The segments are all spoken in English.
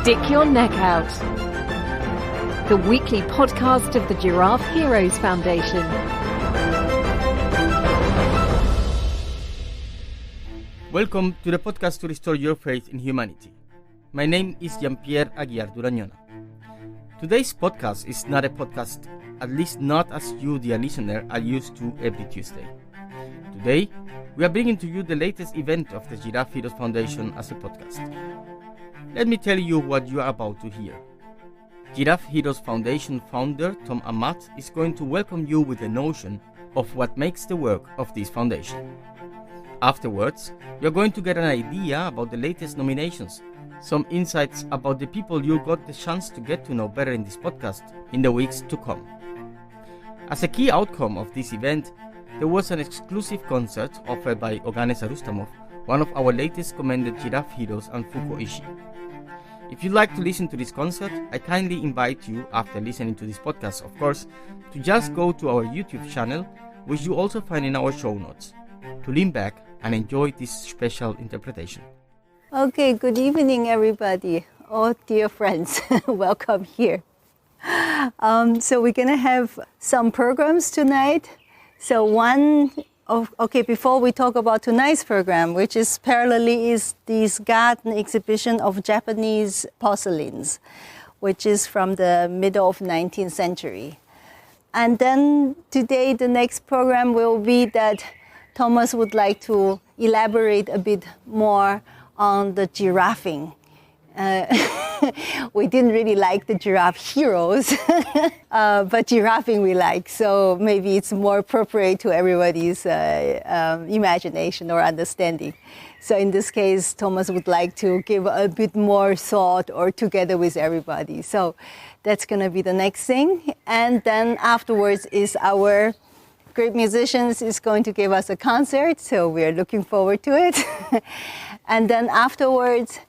Stick Your Neck Out, the weekly podcast of the Giraffe Heroes Foundation. Welcome to the podcast to restore your faith in humanity. My name is Jean-Pierre Aguiar Durañona. Today's podcast is not a podcast, at least not as you, dear listener, are used to every Tuesday. Today, we are bringing to you the latest event of the Giraffe Heroes Foundation as a podcast. Let me tell you what you are about to hear. Giraffe Heroes Foundation founder Tom Ammat is going to welcome you with a notion of what makes the work of this foundation. Afterwards, you're going to get an idea about the latest nominations, some insights about the people you got the chance to get to know better in this podcast in the weeks to come. As a key outcome of this event, there was an exclusive concert offered by Oganes Arustamov, one of our latest commended Giraffe Heroes, and Fuko Ishi. If you'd like to listen to this concert, I kindly invite you, after listening to this podcast of course, to just go to our YouTube channel, which you also find in our show notes, to lean back and enjoy this special interpretation. Okay, good evening everybody. Oh dear friends, welcome here. So we're gonna have some programs tonight. Before we talk about tonight's program, which is parallelly is this garden exhibition of Japanese porcelains, which is from the middle of 19th century. And then today, the next program will be that Thomas would like to elaborate a bit more on the giraffing. We didn't really like the Giraffe Heroes, but giraffing we like, so maybe it's more appropriate to everybody's imagination or understanding. So in this case, Thomas would like to give a bit more thought or together with everybody. So that's going to be the next thing. And then afterwards is our great musicians is going to give us a concert, so we're looking forward to it. And then afterwards,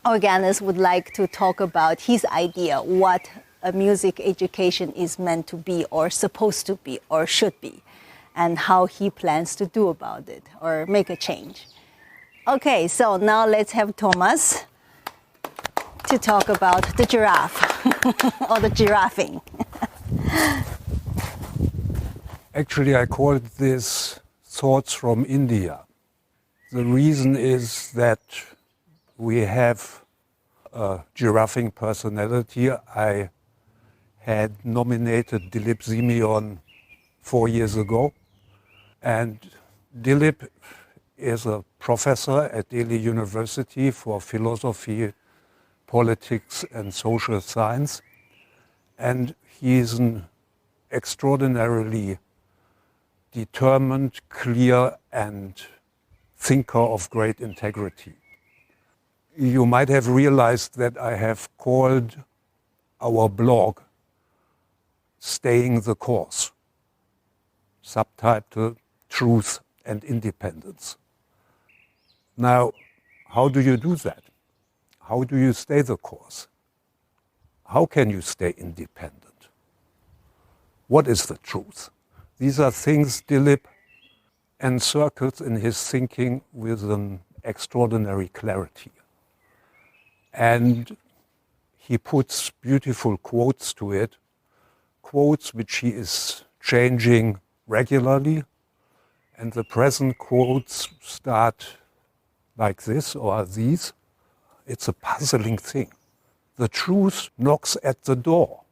Oganes would like to talk about his idea, what a music education is meant to be or supposed to be or should be, and how he plans to do about it or make a change. Okay, so now let's have Thomas to talk about the giraffe or the giraffing. Actually, I called this Thoughts from India. The reason is that we have a giraffing personality. I had nominated Dilip Simeon 4 years ago. And Dilip is a professor at Delhi University for philosophy, politics, and social science. And he is an extraordinarily determined, clear, and thinker of great integrity. You might have realized that I have called our blog Staying the Course, subtitle Truth and Independence. Now, how do you do that? How do you stay the course? How can you stay independent? What is the truth? These are things Dilip encircles in his thinking with an extraordinary clarity. And he puts beautiful quotes to it, quotes which he is changing regularly. And the present quotes start like this or these. It's a puzzling thing. The truth knocks at the door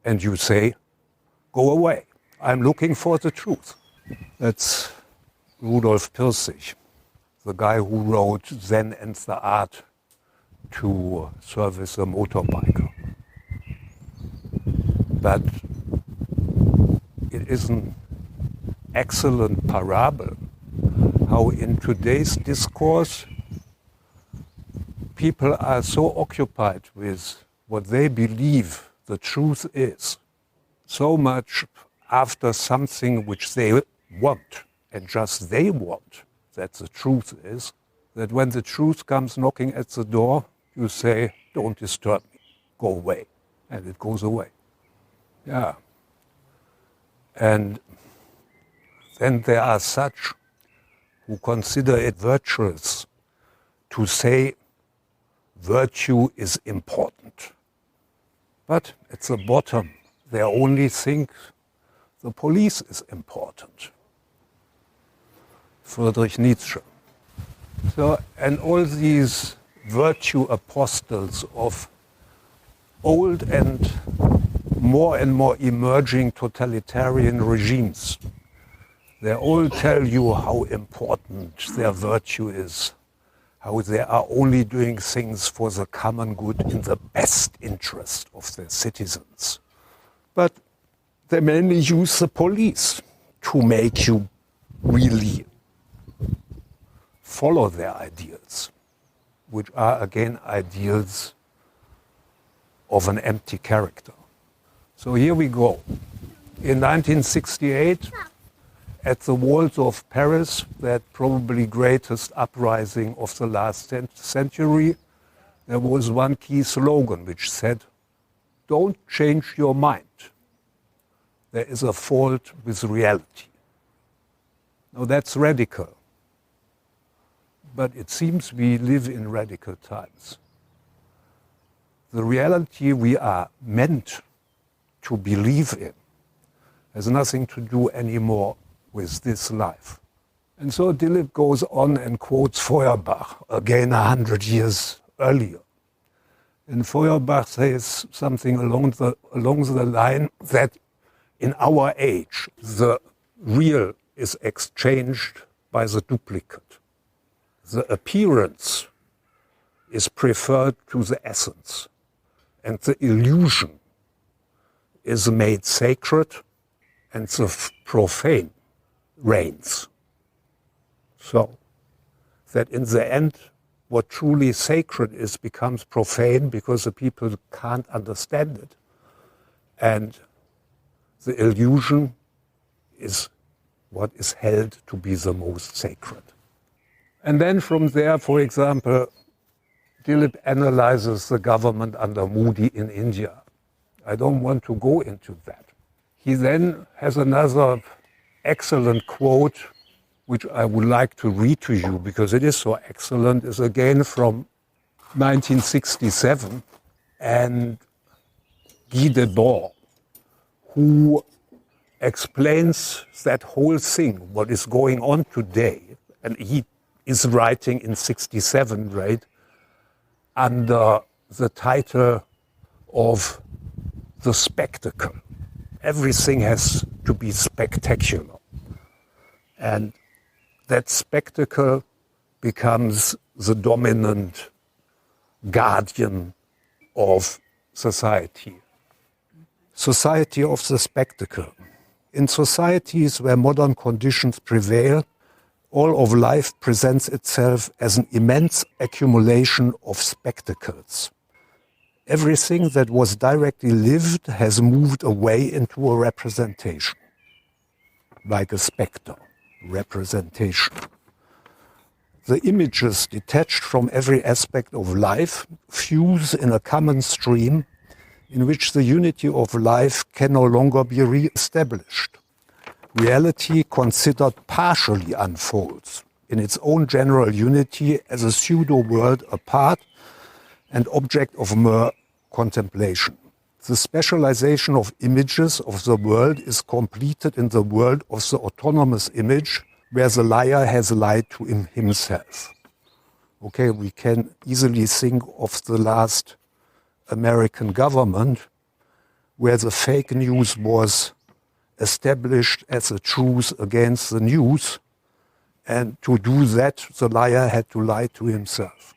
and you say, go away. I'm looking for the truth. That's Rudolf Pirsig, the guy who wrote Zen and the Art to Service a Motorbiker. But it is an excellent parable how in today's discourse people are so occupied with what they believe the truth is, so much after something which they want, and just they want that the truth is, that when the truth comes knocking at the door, you say, don't disturb me, go away. And it goes away. Yeah. And then there are such who consider it virtuous to say virtue is important. But at the bottom, they only think the police is important. Friedrich Nietzsche. So, and all these virtue apostles of old and more emerging totalitarian regimes, they all tell you how important their virtue is, how they are only doing things for the common good in the best interest of their citizens. But they mainly use the police to make you really follow their ideals, which are again ideals of an empty character. So here we go. In 1968, at the walls of Paris, that probably greatest uprising of the last century, there was one key slogan which said, "Don't change your mind. There is a fault with reality." Now that's radical. But it seems we live in radical times. The reality we are meant to believe in has nothing to do anymore with this life. And so Dilip goes on and quotes Feuerbach, again 100 years earlier. And Feuerbach says something along the line that in our age, the real is exchanged by the duplicate. The appearance is preferred to the essence, and the illusion is made sacred, and the profane reigns. So that in the end, what truly sacred is becomes profane because the people can't understand it. And the illusion is what is held to be the most sacred. And then from there, for example, Dilip analyzes the government under Modi in India. I don't want to go into that. He then has another excellent quote, which I would like to read to you because it is so excellent. It's again from 1967, and Guy Debord, who explains that whole thing, what is going on today. And he is writing in 67, right, under the title of The Spectacle. Everything has to be spectacular. And that spectacle becomes the dominant guardian of society. Society of the spectacle. In societies where modern conditions prevail, all of life presents itself as an immense accumulation of spectacles. Everything that was directly lived has moved away into a representation, like a spectre, representation. The images detached from every aspect of life fuse in a common stream in which the unity of life can no longer be re-established. Reality considered partially unfolds in its own general unity as a pseudo-world apart and object of mere contemplation. The specialization of images of the world is completed in the world of the autonomous image, where the liar has lied to himself. Okay, we can easily think of the last American government, where the fake news was established as a truth against the news, and to do that, the liar had to lie to himself.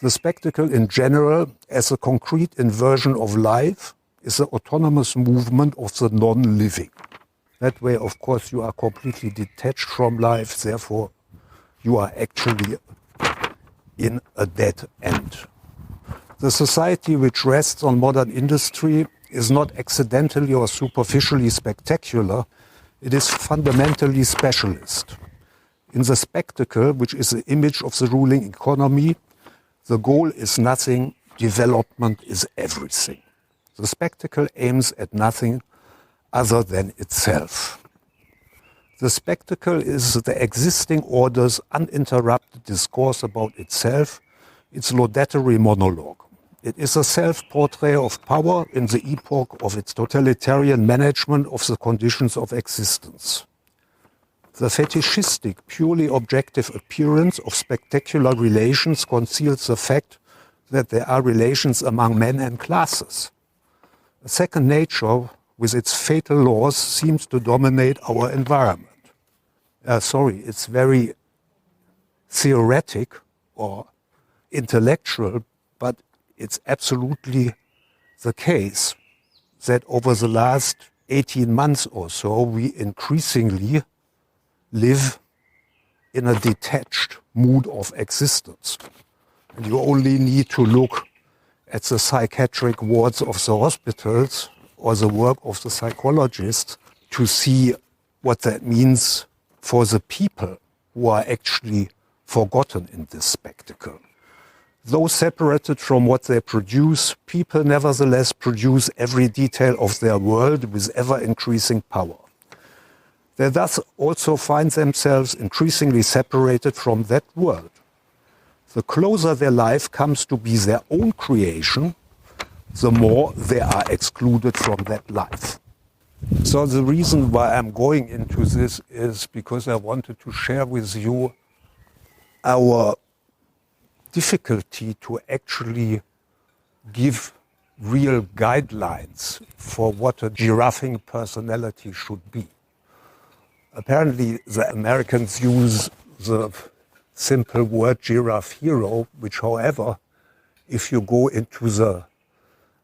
The spectacle in general, as a concrete inversion of life, is the autonomous movement of the non-living. That way, of course, you are completely detached from life, therefore you are actually in a dead end. The society which rests on modern industry is not accidentally or superficially spectacular, it is fundamentally specialist. In the spectacle, which is the image of the ruling economy, the goal is nothing, development is everything. The spectacle aims at nothing other than itself. The spectacle is the existing order's uninterrupted discourse about itself, its laudatory monologue. It is a self-portrait of power in the epoch of its totalitarian management of the conditions of existence. The fetishistic, purely objective appearance of spectacular relations conceals the fact that there are relations among men and classes. A second nature, with its fatal laws, seems to dominate our environment. It's very theoretic or intellectual, but it's absolutely the case that over the last 18 months or so, we increasingly live in a detached mood of existence. And you only need to look at the psychiatric wards of the hospitals or the work of the psychologists to see what that means for the people who are actually forgotten in this spectacle. Though separated from what they produce, people nevertheless produce every detail of their world with ever-increasing power. They thus also find themselves increasingly separated from that world. The closer their life comes to be their own creation, the more they are excluded from that life. So the reason why I'm going into this is because I wanted to share with you our difficulty to actually give real guidelines for what a giraffing personality should be. Apparently, the Americans use the simple word giraffe hero, which, however, if you go into the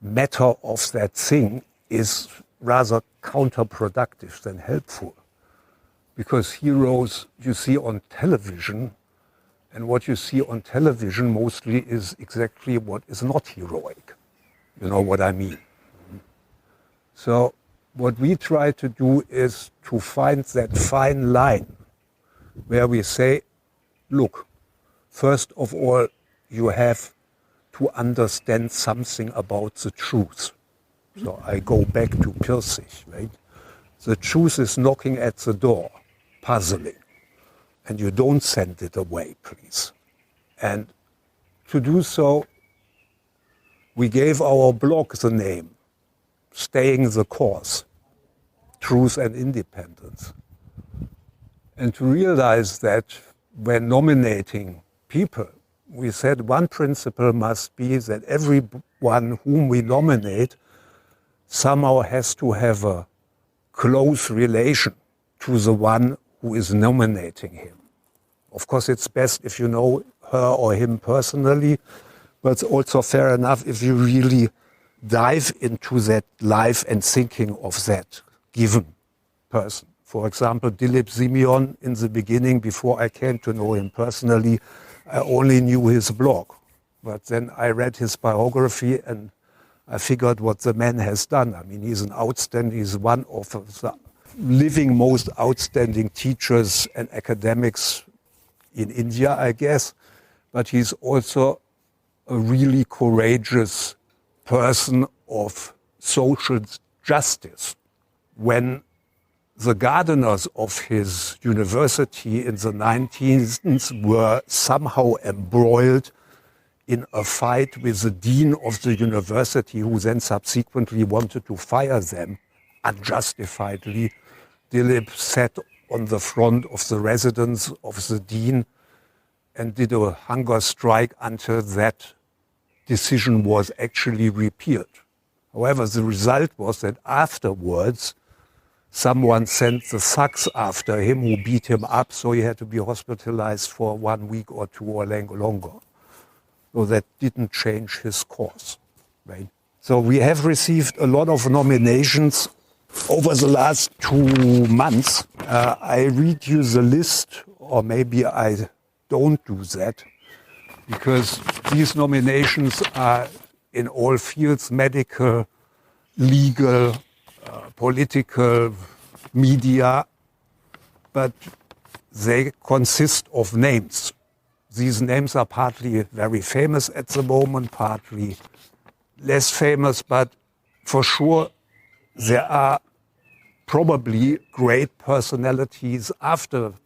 matter of that thing, is rather counterproductive than helpful. Because heroes you see on television, and what you see on television mostly is exactly what is not heroic. You know what I mean? So what we try to do is to find that fine line where we say, look, first of all, you have to understand something about the truth. So I go back to Pirsig, right? The truth is knocking at the door, puzzling. And you don't send it away, please. And to do so, we gave our blog the name, Staying the Course, Truth and Independence. And to realize that when nominating people, we said one principle must be that everyone whom we nominate somehow has to have a close relation to the one who is nominating him. Of course, it's best if you know her or him personally, but it's also fair enough if you really dive into that life and thinking of that given person. For example, Dilip Simeon, in the beginning, before I came to know him personally, I only knew his blog. But then I read his biography and I figured what the man has done. I mean, he's one of the living most outstanding teachers and academics in India, I guess. But he's also a really courageous person of social justice. When the gardeners of his university in the 19th were somehow embroiled in a fight with the dean of the university, who then subsequently wanted to fire them unjustifiedly, Dilip sat on the front of the residence of the dean and did a hunger strike until that decision was actually repealed. However, the result was that afterwards, someone sent the thugs after him who beat him up, so he had to be hospitalized for 1 week or two or longer. So that didn't change his course, right? So we have received a lot of nominations over the last 2 months. I read you the list, or maybe I don't do that, because these nominations are in all fields: medical, legal, political, media, but they consist of names. These names are partly very famous at the moment, partly less famous, but for sure there are probably great personalities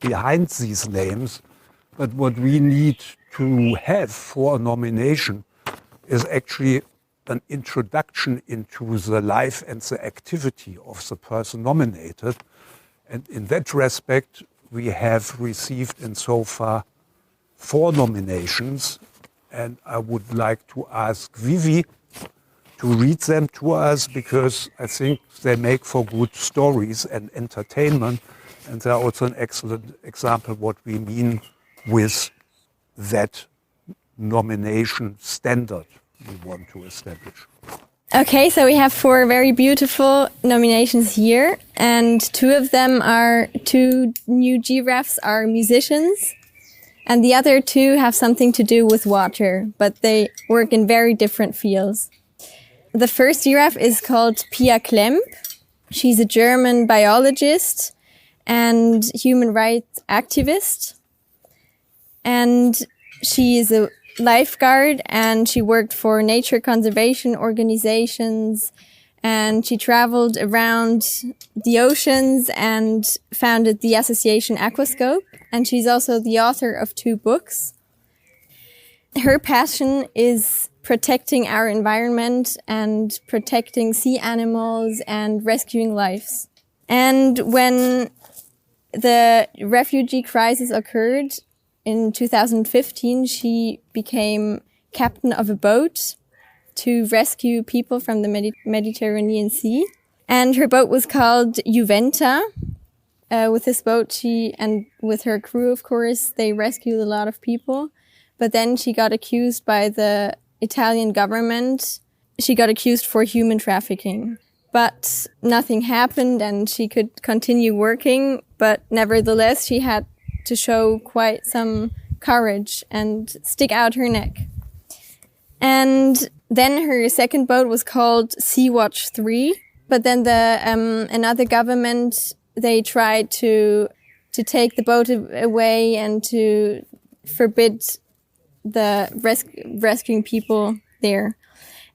behind these names. But what we need to have for a nomination is actually an introduction into the life and the activity of the person nominated. And in that respect, we have received in so far 4 nominations. And I would like to ask Vivi to read them to us, because I think they make for good stories and entertainment. And they're also an excellent example what we mean with that nomination standard we want to establish. Okay, so we have 4 very beautiful nominations here, and 2 of them are 2 new giraffes are musicians, and the other 2 have something to do with water, but they work in very different fields. The first giraffe is called Pia Klemp. She's a German biologist and human rights activist, and she is a lifeguard, and she worked for nature conservation organizations, and she traveled around the oceans and founded the association Aquascope, and she's also the author of 2 books. Her passion is protecting our environment and protecting sea animals and rescuing lives. And when the refugee crisis occurred in 2015, she became captain of a boat to rescue people from the Mediterranean Sea. And her boat was called Juventa. With this boat, and with her crew, of course, they rescued a lot of people. But then she got accused by the Italian government. She got accused for human trafficking. But nothing happened, and she could continue working. But nevertheless, she had to show quite some courage and stick out her neck. And then her second boat was called Sea-Watch 3. But then another government, they tried to take the boat away and to forbid the rescuing people there.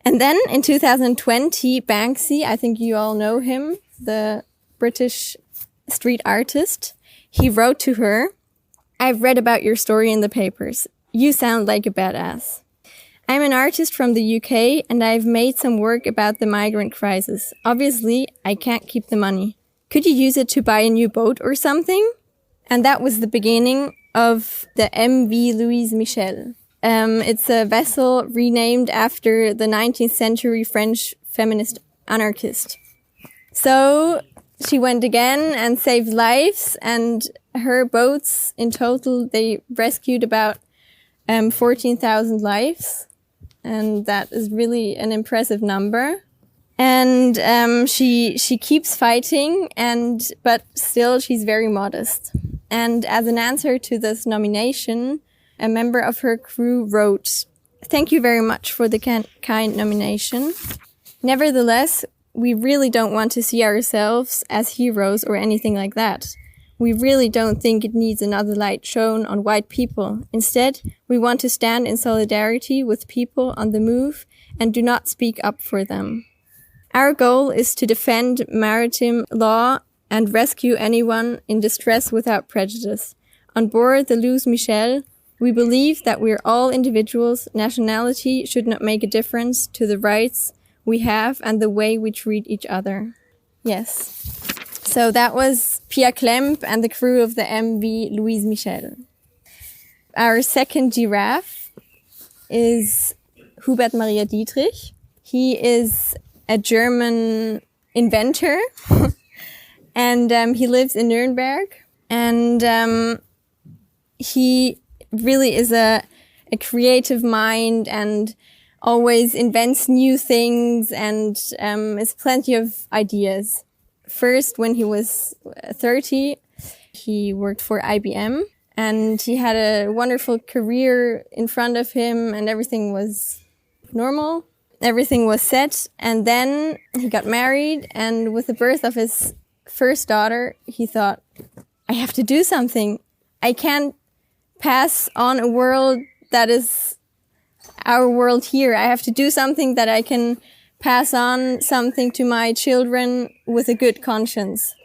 And then in 2020, Banksy, I think you all know him, the British street artist, he wrote to her, "I've read about your story in the papers. You sound like a badass. I'm an artist from the UK, and I've made some work about the migrant crisis. Obviously, I can't keep the money. Could you use it to buy a new boat or something?" And that was the beginning of the MV Louise Michel. It's a vessel renamed after the 19th century French feminist anarchist. So she went again and saved lives, and her boats in total, they rescued about 14,000 lives. And that is really an impressive number. And she keeps fighting, but still she's very modest. And as an answer to this nomination, a member of her crew wrote, "Thank you very much for the kind nomination. Nevertheless, we really don't want to see ourselves as heroes or anything like that. We really don't think it needs another light shown on white people. Instead, we want to stand in solidarity with people on the move and do not speak up for them. Our goal is to defend maritime law and rescue anyone in distress without prejudice. On board the Louise Michel, we believe that we're all individuals. Nationality should not make a difference to the rights we have and the way we treat each other." Yes. So that was Pia Klemp and the crew of the MV Louise Michel. Our second giraffe is Hubert Maria Dietrich. He is a German inventor and he lives in Nuremberg, and he really is a creative mind and always invents new things and has plenty of ideas. First, when he was 30, he worked for IBM, and he had a wonderful career in front of him, and everything was normal. Everything was set. And then he got married, and with the birth of his first daughter, he thought, I have to do something. I can't pass on a world that is our world here. I have to do something that I can pass on something to my children with a good conscience.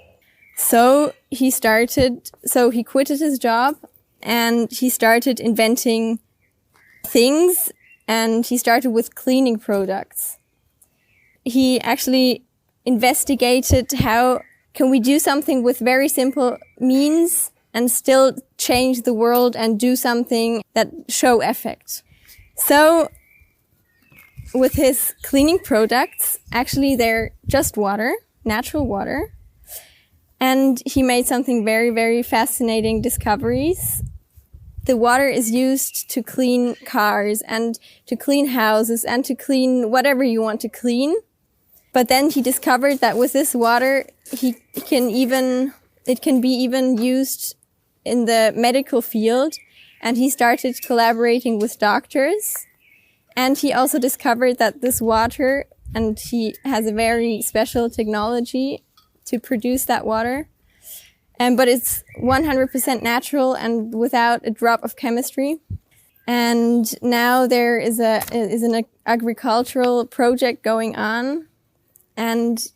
So he quitted his job and he started inventing things, and he started with cleaning products. He actually investigated how can we do something with very simple means and still change the world and do something that show effect. So with his cleaning products, actually they're just water, natural water. And he made something very, very fascinating discoveries. The water is used to clean cars and to clean houses and to clean whatever you want to clean. But then he discovered that with this water, it can be even used in the medical field. And he started collaborating with doctors. And he also discovered that this water, and he has a very special technology to produce that water. But it's 100% natural and without a drop of chemistry. And now there is an agricultural project going on. And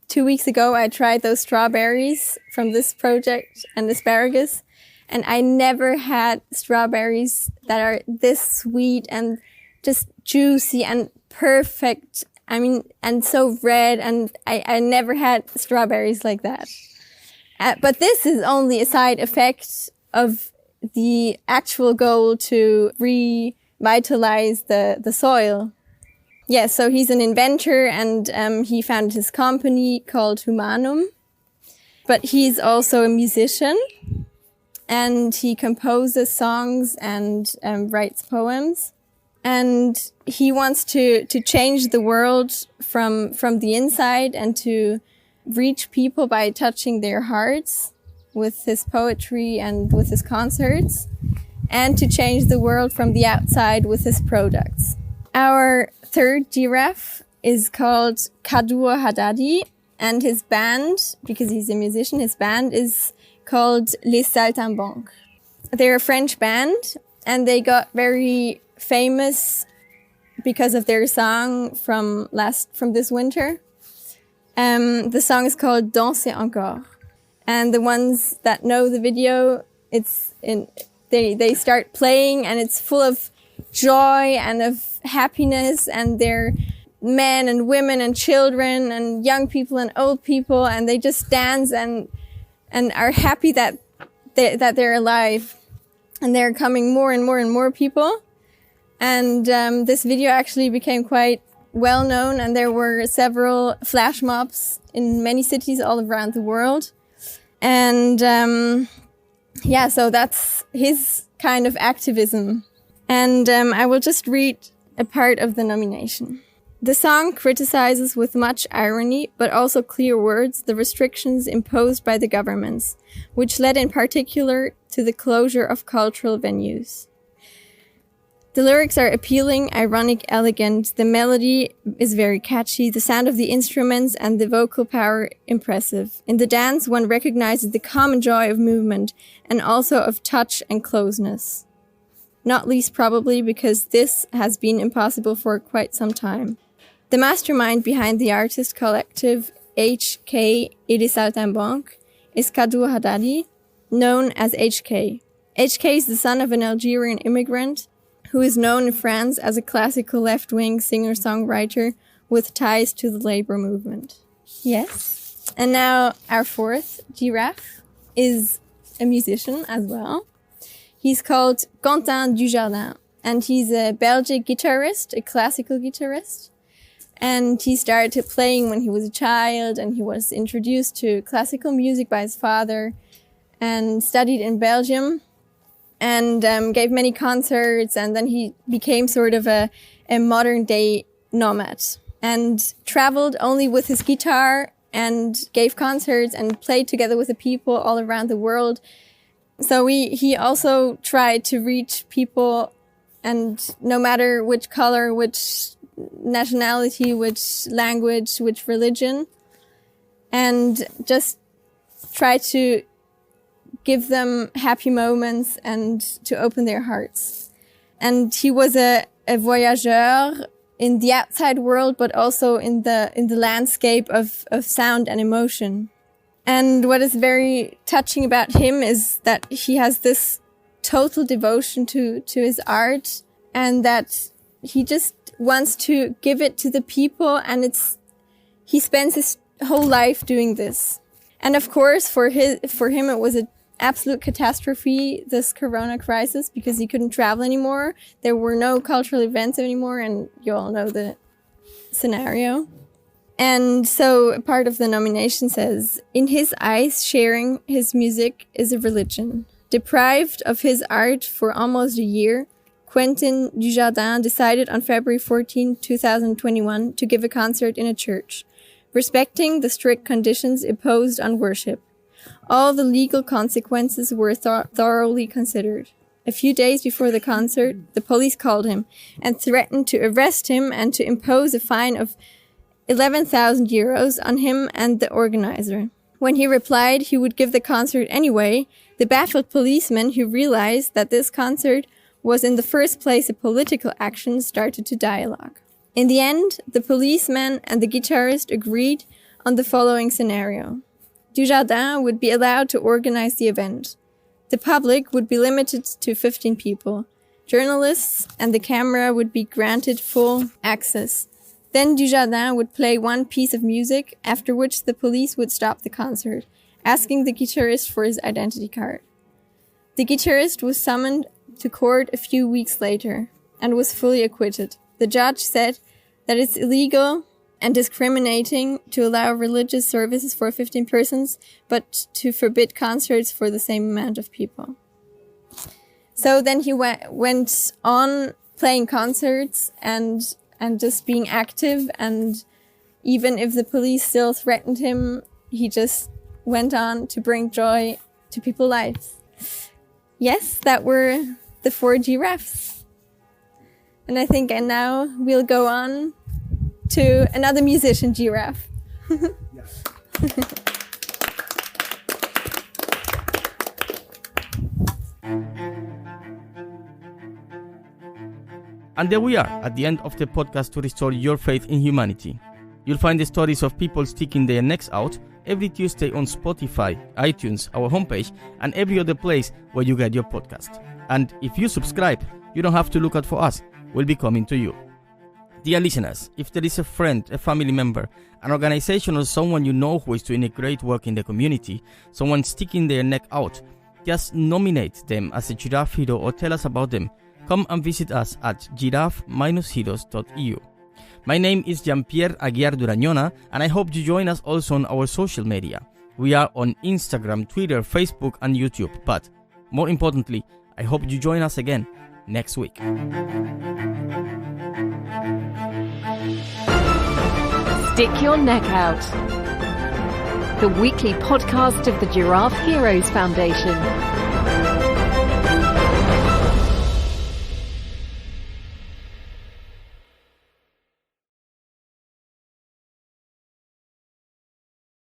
2 weeks ago, I tried those strawberries from this project and asparagus. And I never had strawberries that are this sweet and just juicy and perfect. I mean, and so red. And I never had strawberries like that. But this is only a side effect of the actual goal to revitalize the soil. Yeah, so he's an inventor, and he founded his company called Humanum. But he's also a musician, and he composes songs and writes poems. And he wants to change the world from the inside and to reach people by touching their hearts with his poetry and with his concerts, and to change the world from the outside with his products. Our third giraffe is called Kadour Haddadi, and his band, because he's a musician, his band is called Les Saltimbanques. They're a French band, and they got very famous because of their song from this winter. The song is called Danser encore. And the ones that know the video, they start playing, and it's full of joy and of happiness, and they're men and women and children and young people and old people, and they just dance and are happy that they're alive. And they're coming more and more and more people. And this video actually became quite well known, and there were several flash mobs in many cities all around the world. And so that's his kind of activism. And I will just read a part of the nomination. The song criticizes with much irony, but also clear words, the restrictions imposed by the governments, which led in particular to the closure of cultural venues. The lyrics are appealing, ironic, elegant. The melody is very catchy. The sound of the instruments and the vocal power impressive. In the dance, one recognizes the common joy of movement and also of touch and closeness. Not least probably because this has been impossible for quite some time. The mastermind behind the artist collective HK et les Saltimbanques is Kadour Haddadi, known as HK. HK is the son of an Algerian immigrant who is known in France as a classical left-wing singer-songwriter with ties to the labor movement. Yes. And now our fourth giraffe is a musician as well. He's called Quentin Dujardin, and he's a Belgian guitarist, a classical guitarist. And he started playing when he was a child, and he was introduced to classical music by his father and studied in Belgium. And gave many concerts, and then he became sort of a modern-day nomad and traveled only with his guitar and gave concerts and played together with the people all around the world. So he also tried to reach people, and no matter which color, which nationality, which language, which religion, and just try to give them happy moments and to open their hearts. And he was a voyageur in the outside world, but also in the landscape of sound and emotion. And what is very touching about him is that he has this total devotion to his art, and that he just wants to give it to the people, and he spends his whole life doing this. And of course, for him, it was an absolute catastrophe, this corona crisis, because he couldn't travel anymore. There were no cultural events anymore, and you all know the scenario. And so part of the nomination says, in his eyes, sharing his music is a religion. Deprived of his art for almost a year, Quentin Dujardin decided on February 14, 2021 to give a concert in a church, respecting the strict conditions imposed on worship. All the legal consequences were thoroughly considered. A few days before the concert, the police called him and threatened to arrest him and to impose a fine of 11,000 euros on him and the organizer. When he replied he would give the concert anyway, the baffled policeman, who realized that this concert was in the first place a political action, started to dialogue. In the end, the policeman and the guitarist agreed on the following scenario. Dujardin would be allowed to organize the event. The public would be limited to 15 people. Journalists and the camera would be granted full access. Then Dujardin would play one piece of music, after which the police would stop the concert, asking the guitarist for his identity card. The guitarist was summoned to court a few weeks later and was fully acquitted. The judge said that it's illegal and discriminating to allow religious services for 15 persons, but to forbid concerts for the same amount of people. So then he went on playing concerts and just being active, and even if the police still threatened him, he just went on to bring joy to people's lives. Yes, that were the 4 giraffes. And I think now we'll go on to another musician giraffe. Yes. And there we are, at the end of the podcast to restore your faith in humanity. You'll find the stories of people sticking their necks out every Tuesday on Spotify, iTunes, our homepage, and every other place where you get your podcast. And if you subscribe, you don't have to look out for us. We'll be coming to you. Dear listeners, if there is a friend, a family member, an organization, or someone you know who is doing a great work in the community, someone sticking their neck out, just nominate them as a giraffe hero or tell us about them. Come and visit us at giraffe-heroes.eu. My name is Jean-Pierre Aguiar Durañona, and I hope you join us also on our social media. We are on Instagram, Twitter, Facebook, and YouTube. But more importantly, I hope you join us again next week. Stick Your Neck Out, the weekly podcast of the Giraffe Heroes Foundation.